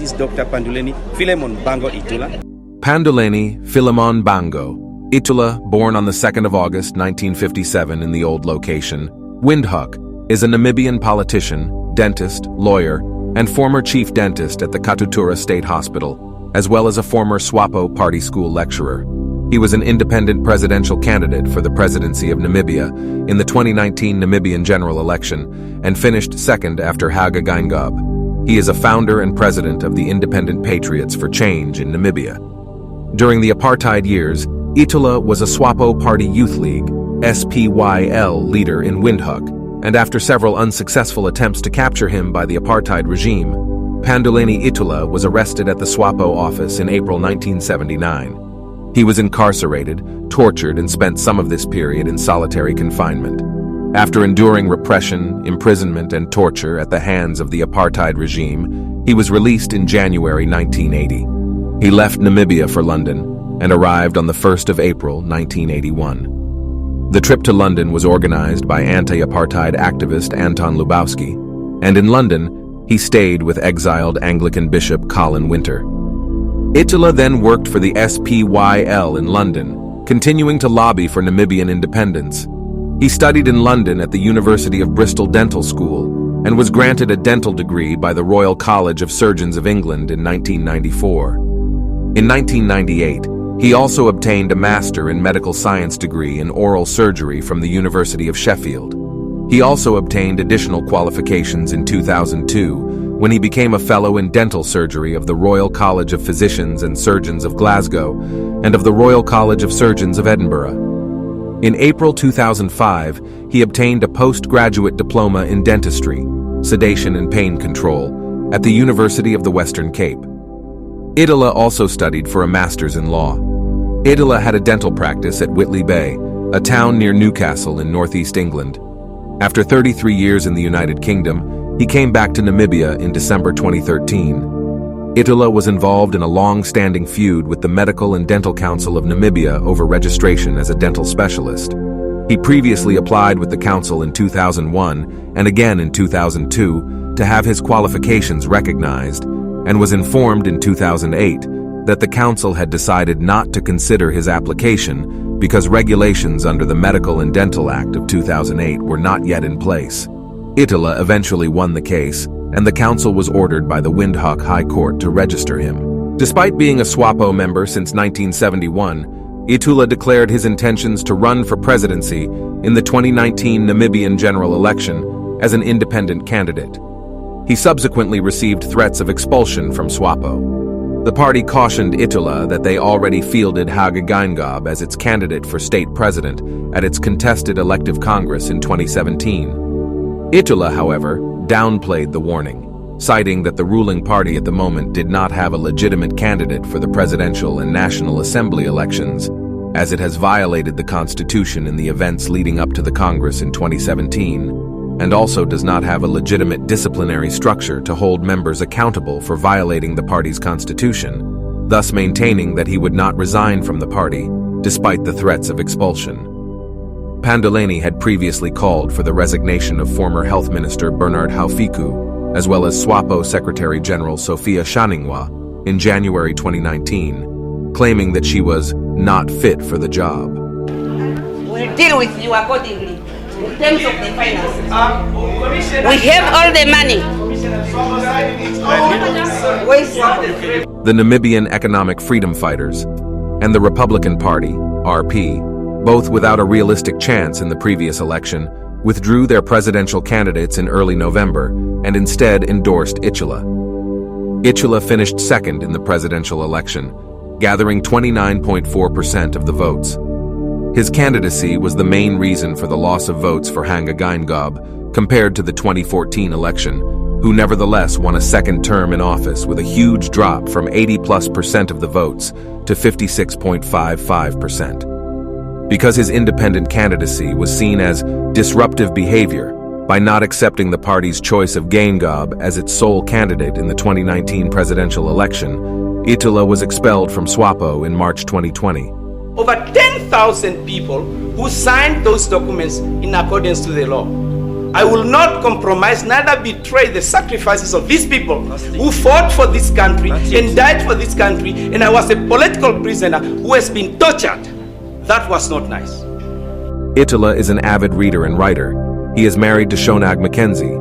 is Dr. Panduleni Iitula. Panduleni Philemon Bango Iitula, born on the 2nd of August 1957 in the old location, Windhoek, is a Namibian politician, dentist, lawyer, and former chief dentist at the Katutura State Hospital, as well as a former SWAPO party school lecturer. He was an independent presidential candidate for the presidency of Namibia in the 2019 Namibian general election and finished second after Hage Geingob. He is a founder and president of the Independent Patriots for Change in Namibia. During the apartheid years, Iitula was a SWAPO Party Youth League (SPYL) leader in Windhoek, and after several unsuccessful attempts to capture him by the apartheid regime, Panduleni Iitula was arrested at the SWAPO office in April 1979. He was incarcerated, tortured, and spent some of this period in solitary confinement. After enduring repression, imprisonment, and torture at the hands of the apartheid regime, he was released in January 1980. He left Namibia for London and arrived on the 1st of April 1981. The trip to London was organized by anti-apartheid activist Anton Lubowski, and in London, he stayed with exiled Anglican Bishop Colin Winter. Iitula then worked for the SPYL in London, continuing to lobby for Namibian independence. He studied in London at the University of Bristol Dental School and was granted a dental degree by the Royal College of Surgeons of England in 1994. In 1998, he also obtained a Master in Medical Science degree in oral surgery from the University of Sheffield. He also obtained additional qualifications in 2002 when he became a Fellow in Dental Surgery of the Royal College of Physicians and Surgeons of Glasgow and of the Royal College of Surgeons of Edinburgh. In April 2005, he obtained a postgraduate diploma in dentistry, sedation and pain control, at the University of the Western Cape. Iitula also studied for a master's in law. Iitula had a dental practice at Whitley Bay, a town near Newcastle in northeast England. After 33 years in the United Kingdom, he came back to Namibia in December 2013. Iitula was involved in a long-standing feud with the Medical and Dental Council of Namibia over registration as a dental specialist. He previously applied with the council in 2001 and again in 2002 to have his qualifications recognized, and was informed in 2008 that the council had decided not to consider his application because regulations under the Medical and Dental Act of 2008 were not yet in place. Iitula eventually won the case, and the council was ordered by the Windhoek High Court to register him. Despite being a SWAPO member since 1971, Iitula declared his intentions to run for presidency in the 2019 Namibian general election as an independent candidate. He subsequently received threats of expulsion from SWAPO. The party cautioned Iitula that they already fielded Hage Geingob as its candidate for state president at its contested elective Congress in 2017. Iitula, however, downplayed the warning, citing that the ruling party at the moment did not have a legitimate candidate for the presidential and National Assembly elections, as it has violated the Constitution in the events leading up to the Congress in 2017, and also does not have a legitimate disciplinary structure to hold members accountable for violating the party's constitution, thus maintaining that he would not resign from the party, despite the threats of expulsion. Panduleni had previously called for the resignation of former Health Minister Bernard Haufiku, as well as SWAPO Secretary General Sophia Shaningwa, in January 2019, claiming that she was not fit for the job. We'll deal with you accordingly. In terms of the finances, we have all the money. The Namibian Economic Freedom Fighters and the Republican Party, RP, both without a realistic chance in the previous election, withdrew their presidential candidates in early November and instead endorsed Iitula. Iitula finished second in the presidential election, gathering 29.4% of the votes. His candidacy was the main reason for the loss of votes for Hage Geingob compared to the 2014 election, who nevertheless won a second term in office with a huge drop from 80+% of the votes to 56.55%. Because his independent candidacy was seen as disruptive behavior by not accepting the party's choice of Geingob as its sole candidate in the 2019 presidential election, Iitula was expelled from SWAPO in March 2020. Over 10,000 people who signed those documents in accordance to the law. I will not compromise, neither betray the sacrifices of these people who fought for this country and died for this country, and I was a political prisoner who has been tortured. That was not nice. Iitula is an avid reader and writer. He is married to Shonag Mackenzie,